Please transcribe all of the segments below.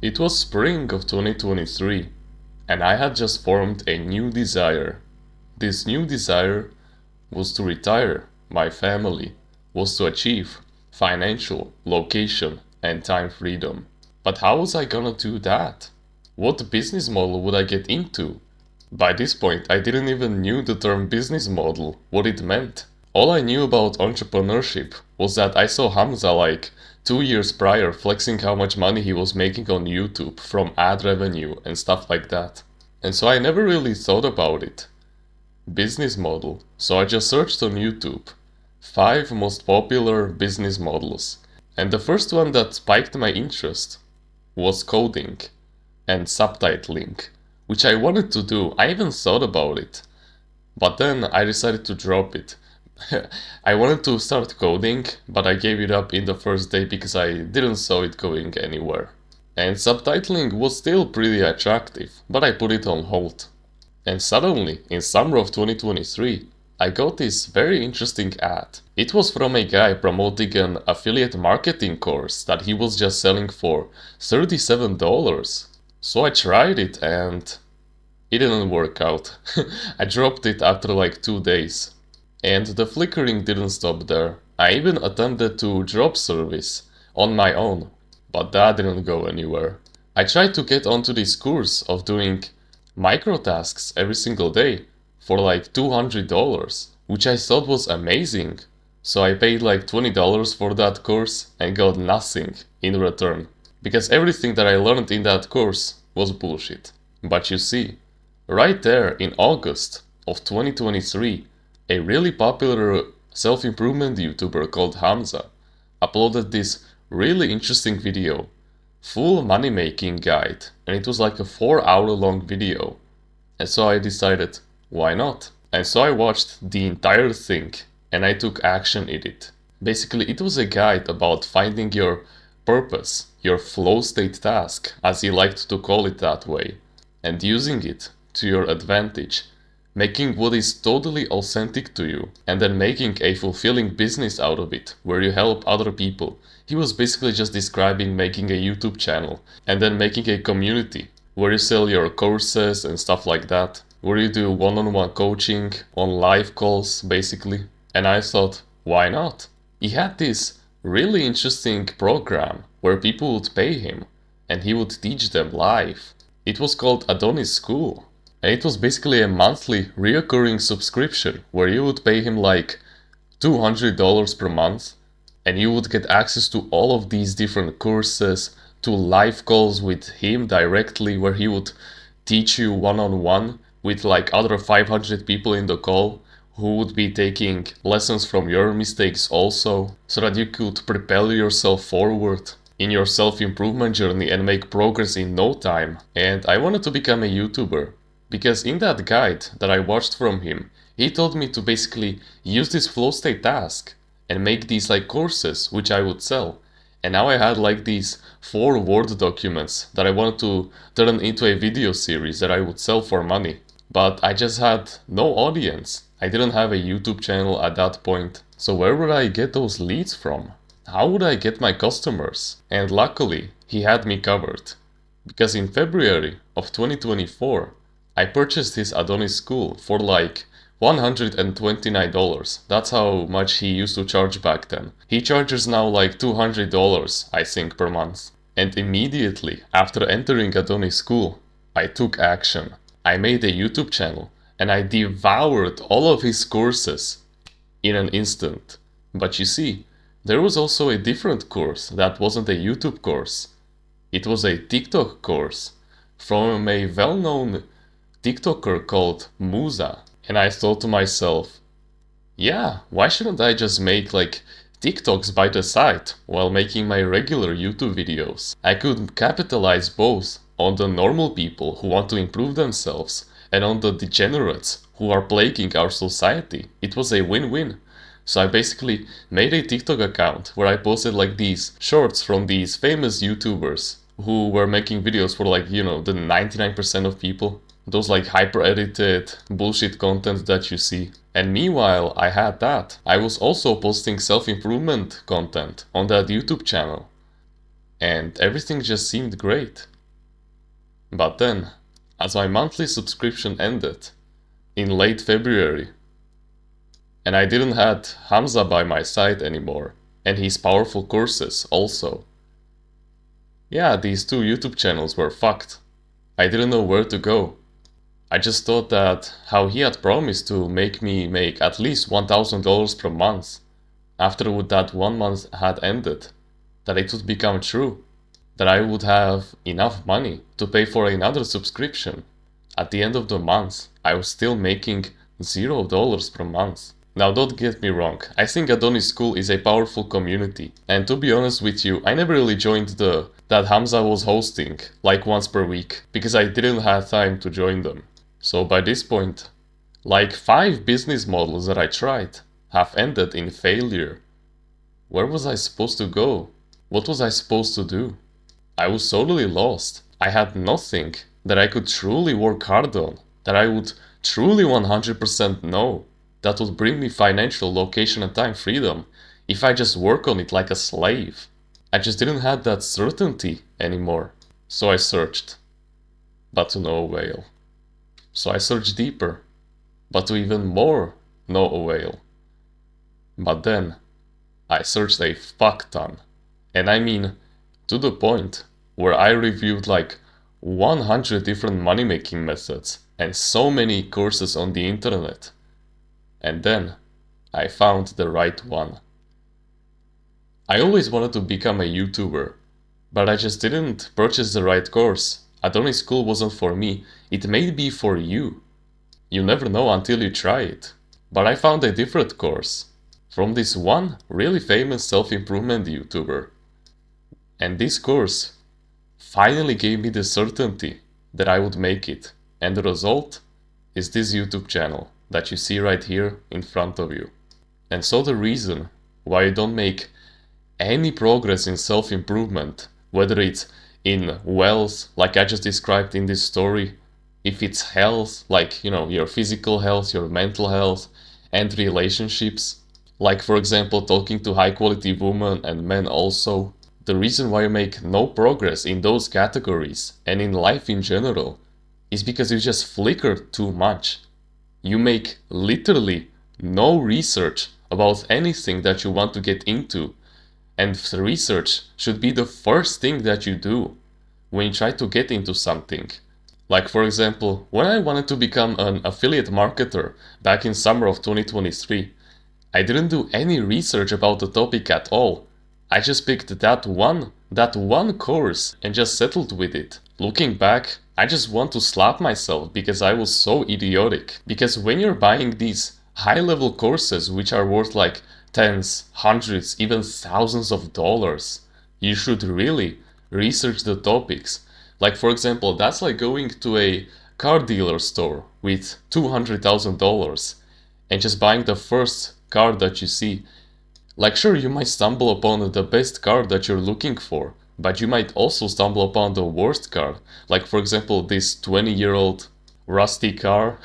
It was spring of 2023, and I had just formed a new desire. This new desire was to retire my family, was to achieve financial, location, and time freedom. But how was I gonna do that? What business model would I get into? By this point, I didn't even knew the term business model, what it meant. All I knew about entrepreneurship was that I saw Hamza like 2 years prior flexing how much money he was making on YouTube from ad revenue and stuff like that. And so I never really thought about it. Business model. So I just searched on YouTube 5 most popular business models. And the first one that spiked my interest was coding and subtitling, which I wanted to do. I even thought about it. But then I decided to drop it. I wanted to start coding, but I gave it up in the first day because I didn't saw it going anywhere. And subtitling was still pretty attractive, but I put it on hold. And suddenly, in summer of 2023, I got this very interesting ad. It was from a guy promoting an affiliate marketing course that he was just selling for $37. So I tried it and it didn't work out. I dropped it after like 2 days. And the flickering didn't stop there. I even attempted to drop service on my own, but that didn't go anywhere. I tried to get onto this course of doing micro tasks every single day for like $200, which I thought was amazing. So I paid like $20 for that course and got nothing in return, because everything that I learned in that course was bullshit. But you see, right there in August of 2023, a really popular self-improvement YouTuber called Hamza uploaded this really interesting video, full money making guide, and it was like a 4-hour long video. And so I decided, why not? And so I watched the entire thing and I took action in it. Basically, it was a guide about finding your purpose, your flow state task, as he liked to call it that way, and using it to your advantage, making what is totally authentic to you, and then making a fulfilling business out of it, where you help other people. He was basically just describing making a YouTube channel, and then making a community, where you sell your courses and stuff like that, where you do one-on-one coaching on live calls, basically. And I thought, why not? He had this really interesting program, where people would pay him, and he would teach them live. It was called Adonis School. And it was basically a monthly reoccurring subscription where you would pay him like $200 per month and you would get access to all of these different courses, to live calls with him directly where he would teach you one-on-one with like other 500 people in the call who would be taking lessons from your mistakes also, so that you could propel yourself forward in your self-improvement journey and make progress in no time. And I wanted to become a YouTuber. Because in that guide that I watched from him, he told me to basically use this flow state task and make these like courses which I would sell. And now I had like these 4 Word documents that I wanted to turn into a video series that I would sell for money. But I just had no audience. I didn't have a YouTube channel at that point. So where would I get those leads from? How would I get my customers? And luckily, he had me covered. Because in February of 2024, I purchased his Adonis School for like $129. That's how much he used to charge back then. He charges now like $200, I think, per month. And immediately after entering Adonis School, I took action. I made a YouTube channel and I devoured all of his courses in an instant. But you see, there was also a different course that wasn't a YouTube course. It was a TikTok course from a well-known TikToker called Musa. And I thought to myself, yeah, why shouldn't I just make like TikToks by the side while making my regular YouTube videos? I could capitalize both on the normal people who want to improve themselves and on the degenerates who are plaguing our society. It was a win-win. So I basically made a TikTok account where I posted like these shorts from these famous YouTubers who were making videos for like, the 99% of people. Those like hyper edited bullshit content that you see. And meanwhile I had that, I was also posting self-improvement content on that YouTube channel. And everything just seemed great. But then, as my monthly subscription ended in late February, and I didn't had Hamza by my side anymore, and his powerful courses also. Yeah, these two YouTube channels were fucked. I didn't know where to go. I just thought that how he had promised to make me make at least $1,000 per month after that 1 month had ended, that it would become true, that I would have enough money to pay for another subscription. At the end of the month, I was still making $0 per month. Now don't get me wrong, I think Adonis School is a powerful community, and to be honest with you, I never really joined that Hamza was hosting, like once per week, because I didn't have time to join them. So by this point, like 5 business models that I tried have ended in failure. Where was I supposed to go? What was I supposed to do? I was totally lost. I had nothing that I could truly work hard on, that I would truly 100% know, that would bring me financial, location and time freedom if I just work on it like a slave. I just didn't have that certainty anymore. So I searched, but to no avail. So I searched deeper, but to even more no avail. But then I searched a fuck ton, and I mean to the point where I reviewed like 100 different money making methods and so many courses on the internet. And then I found the right one. I always wanted to become a YouTuber, but I just didn't purchase the right course. Adonis School wasn't for me, it may be for you. You never know until you try it. But I found a different course from this one really famous self-improvement YouTuber. And this course finally gave me the certainty that I would make it. And the result is this YouTube channel that you see right here in front of you. And so the reason why you don't make any progress in self-improvement, whether it's in wealth, like I just described in this story, if it's health, like, your physical health, your mental health, and relationships, like for example, talking to high quality women and men also, the reason why you make no progress in those categories and in life in general is because you just flicker too much. You make literally no research about anything that you want to get into, and research should be the first thing that you do when you try to get into something. Like for example, when I wanted to become an affiliate marketer back in summer of 2023, I didn't do any research about the topic at all. I just picked that one course and just settled with it. Looking back, I just want to slap myself because I was so idiotic. Because when you're buying these high-level courses which are worth like tens, hundreds, even thousands of dollars, you should really research the topics. Like for example, that's like going to a car dealer store with $200,000 and just buying the first car that you see. Like sure, you might stumble upon the best car that you're looking for, but you might also stumble upon the worst car. Like for example, this 20-year-old rusty car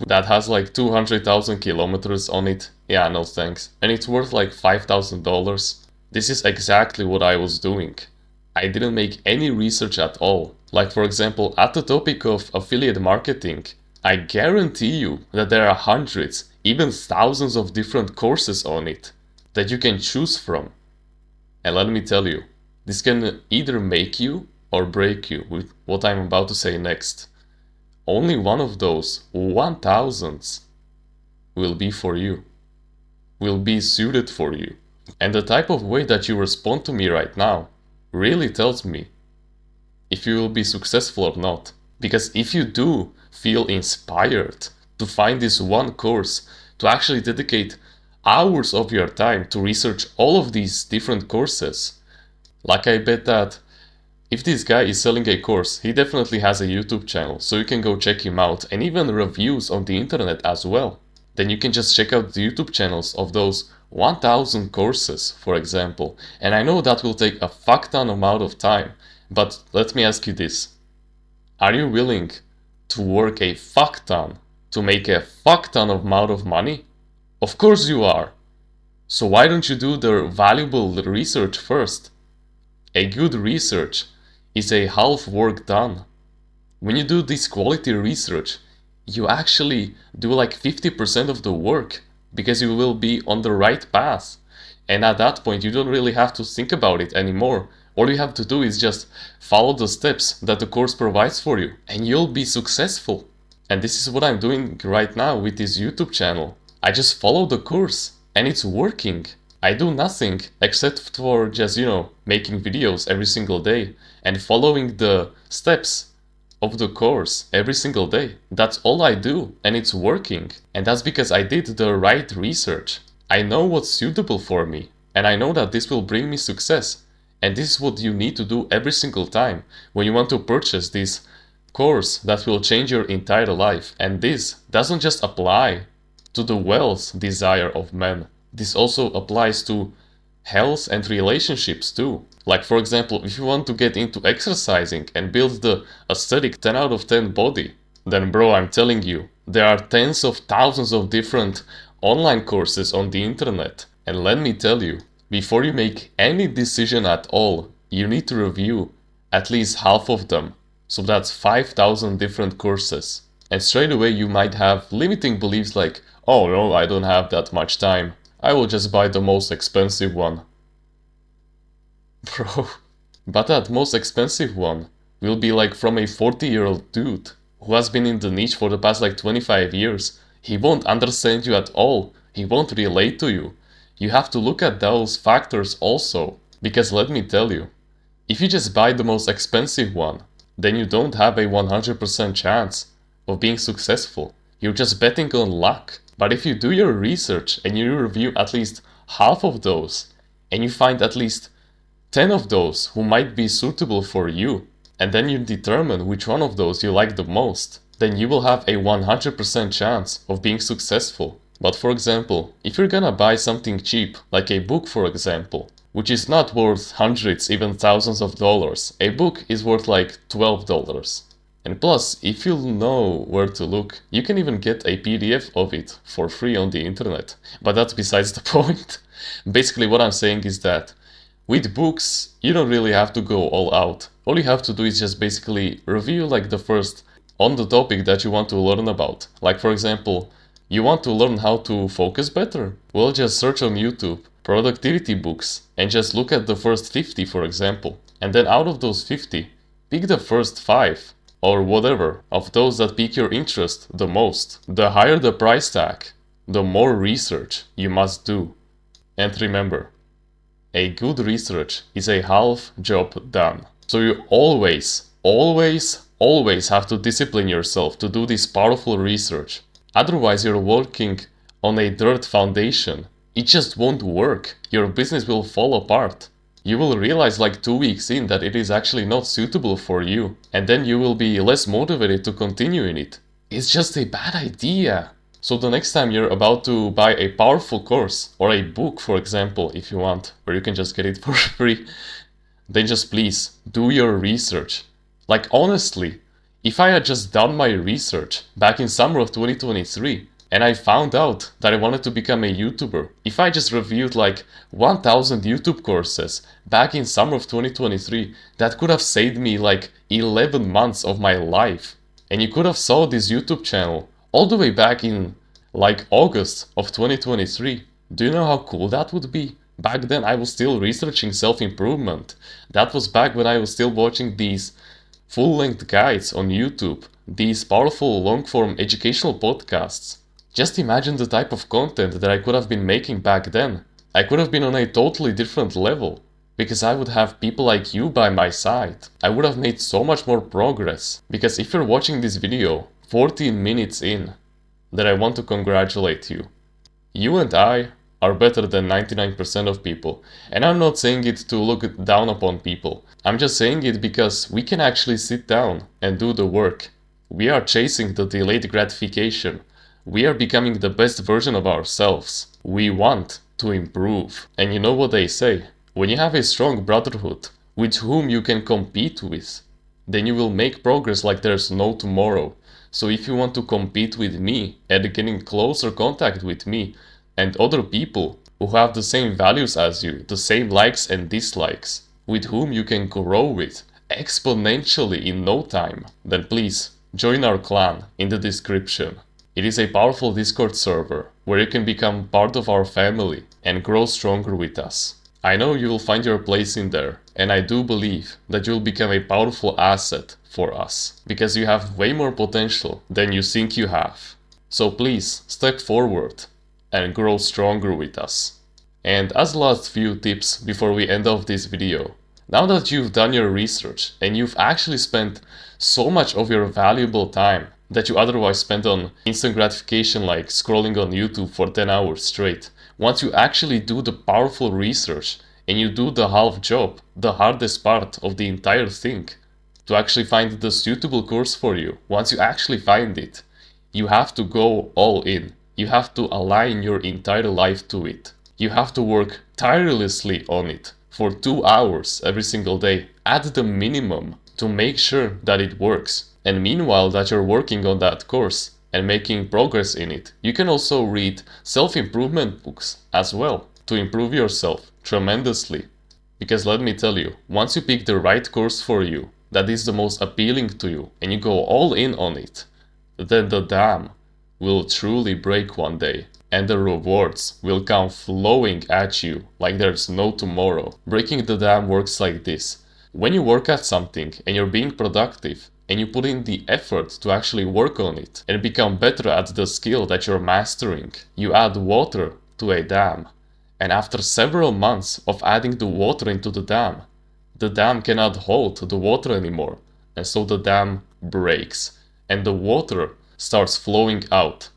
that has like 200,000 kilometers on it. Yeah, no thanks. And it's worth like $5,000. This is exactly what I was doing. I didn't make any research at all. Like for example, at the topic of affiliate marketing, I guarantee you that there are hundreds, even thousands of different courses on it that you can choose from. And let me tell you, this can either make you or break you with what I'm about to say next. Only one of those 1000s will be for you, will be suited for you. And the type of way that you respond to me right now really tells me if you will be successful or not. Because if you do feel inspired to find this one course, to actually dedicate hours of your time to research all of these different courses, like I bet that if this guy is selling a course, he definitely has a YouTube channel, so you can go check him out, and even reviews on the internet as well. Then you can just check out the YouTube channels of those 1000 courses, for example. And I know that will take a fuck ton amount of time, but let me ask you this. Are you willing to work a fuck ton to make a fuck ton of amount of money? Of course you are. So why don't you do the valuable research first? A good research is a half work done. When you do this quality research, you actually do like 50% of the work because you will be on the right path. And at that point, you don't really have to think about it anymore. All you have to do is just follow the steps that the course provides for you, and you'll be successful. And this is what I'm doing right now with this YouTube channel. I just follow the course, and it's working. I do nothing except for just, making videos every single day and following the steps of the course every single day. That's all I do, and it's working. And that's because I did the right research. I know what's suitable for me, and I know that this will bring me success. And this is what you need to do every single time when you want to purchase this course that will change your entire life. And this doesn't just apply to the wealth desire of men. This also applies to health and relationships too. Like, for example, if you want to get into exercising and build the aesthetic 10 out of 10 body, then bro, I'm telling you, there are tens of thousands of different online courses on the internet. And let me tell you, before you make any decision at all, you need to review at least half of them. So that's 5,000 different courses. And straight away you might have limiting beliefs like, oh no, I don't have that much time. I will just buy the most expensive one. Bro, but that most expensive one will be like from a 40-year-old dude who has been in the niche for the past like 25 years. He won't understand you at all. He won't relate to you. You have to look at those factors also. Because let me tell you, if you just buy the most expensive one, then you don't have a 100% chance of being successful. You're just betting on luck. But if you do your research and you review at least half of those, and you find at least 10 of those who might be suitable for you, and then you determine which one of those you like the most, then you will have a 100% chance of being successful. But for example, if you're gonna buy something cheap, like a book for example, which is not worth hundreds, even thousands of dollars, a book is worth like $12. And plus, if you know where to look, you can even get a PDF of it for free on the internet. But that's besides the point. Basically what I'm saying is that with books, you don't really have to go all out. All you have to do is just basically review like the first on the topic that you want to learn about. Like for example, you want to learn how to focus better? Well, just search on YouTube productivity books and just look at the first 50 for example. And then out of those 50, pick the first 5 or whatever of those that pique your interest the most. The higher the price tag, the more research you must do. And remember, a good research is a half job done. So you always have to discipline yourself to do this powerful research. Otherwise you're working on a dirt foundation. It just won't work. Your business will fall apart. You will realize like 2 weeks in that it is actually not suitable for you. And then you will be less motivated to continue in it. It's just a bad idea. So the next time you're about to buy a powerful course or a book, for example, if you want, where you can just get it for free, then just please do your research. Like honestly, if I had just done my research back in summer of 2023 and I found out that I wanted to become a YouTuber, if I just reviewed like 1000 YouTube courses back in summer of 2023, that could have saved me like 11 months of my life. And you could have saw this YouTube channel all the way back in like August of 2023. Do you know how cool that would be? Back then I was still researching self-improvement. That was back when I was still watching these full-length guides on YouTube, these powerful long-form educational podcasts. Just imagine the type of content that I could have been making back then. I could have been on a totally different level, because I would have people like you by my side. I would have made so much more progress, because if you're watching this video 14 minutes in, then I want to congratulate you. You and I are better than 99% of people. And I'm not saying it to look down upon people. I'm just saying it because we can actually sit down and do the work. We are chasing the delayed gratification. We are becoming the best version of ourselves. We want to improve. And you know what they say? When you have a strong brotherhood with whom you can compete with, then you will make progress like there's no tomorrow. So if you want to compete with me and get in closer contact with me and other people who have the same values as you, the same likes and dislikes, with whom you can grow with exponentially in no time, then please join our clan in the description. It is a powerful Discord server where you can become part of our family and grow stronger with us. I know you will find your place in there, and I do believe that you will become a powerful asset for us, because you have way more potential than you think you have. So please step forward and grow stronger with us. And as last few tips before we end off this video, now that you've done your research and you've actually spent so much of your valuable time that you otherwise spend on instant gratification like scrolling on YouTube for 10 hours straight, once you actually do the powerful research and you do the half job, the hardest part of the entire thing, to actually find the suitable course for you, once you actually find it, you have to go all in. You have to align your entire life to it. You have to work tirelessly on it for 2 hours every single day at the minimum to make sure that it works. And meanwhile that you're working on that course and making progress in it, you can also read self-improvement books as well to improve yourself tremendously. Because let me tell you, once you pick the right course for you, that is the most appealing to you, and you go all in on it, then the dam will truly break one day, and the rewards will come flowing at you like there's no tomorrow. Breaking the dam works like this. When you work at something and you're being productive, and you put in the effort to actually work on it and become better at the skill that you're mastering, you add water to a dam. And after several months of adding the water into the dam cannot hold the water anymore, and so the dam breaks and the water starts flowing out.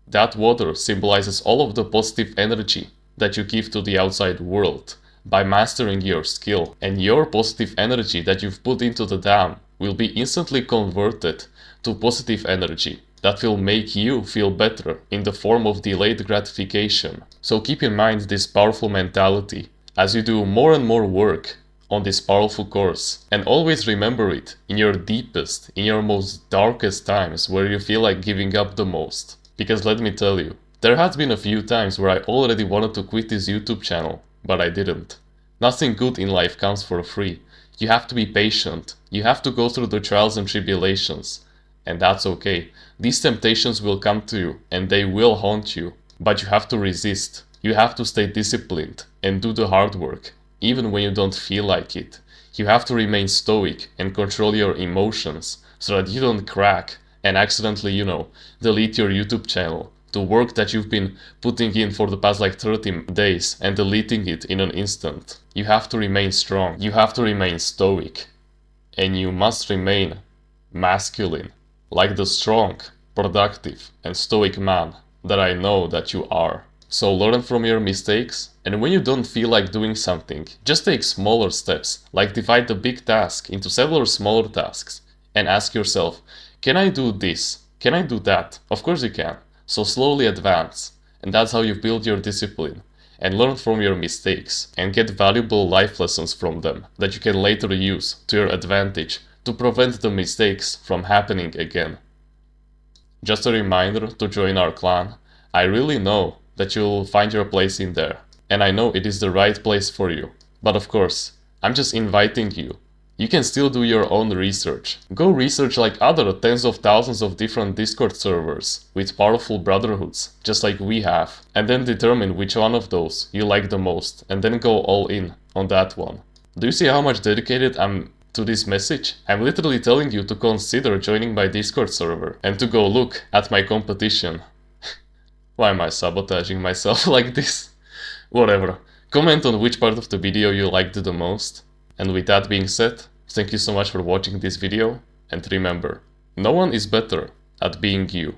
That water symbolizes all of the positive energy that you give to the outside world by mastering your skill, and your positive energy that you've put into the dam will be instantly converted to positive energy that will make you feel better in the form of delayed gratification. So keep in mind this powerful mentality as you do more and more work on this powerful course, and always remember it in your deepest, in your most darkest times where you feel like giving up the most. Because let me tell you, there has been a few times where I already wanted to quit this YouTube channel, but I didn't. Nothing good in life comes for free. You have to be patient, you have to go through the trials and tribulations, and that's okay. These temptations will come to you and they will haunt you, but you have to resist. You have to stay disciplined and do the hard work, even when you don't feel like it. You have to remain stoic and control your emotions so that you don't crack and accidentally, delete your YouTube channel, the work that you've been putting in for the past like 30 days and deleting it in an instant. You have to remain strong, you have to remain stoic, and you must remain masculine, like the strong, productive, and stoic man that I know that you are. So learn from your mistakes, and when you don't feel like doing something, just take smaller steps, like divide the big task into several smaller tasks, and ask yourself, can I do this? Can I do that? Of course you can. So slowly advance, and that's how you build your discipline, and learn from your mistakes, and get valuable life lessons from them that you can later use to your advantage to prevent the mistakes from happening again. Just a reminder to join our clan. I really know that you'll find your place in there, and I know it is the right place for you. But of course, I'm just inviting you. You can still do your own research. Go research like other tens of thousands of different Discord servers with powerful brotherhoods, just like we have, and then determine which one of those you like the most, and then go all in on that one. Do you see how much dedicated I'm to this message? I'm literally telling you to consider joining my Discord server and to go look at my competition. Why am I sabotaging myself like this? Whatever. Comment on which part of the video you liked the most. And with that being said, thank you so much for watching this video, and remember, no one is better at being you.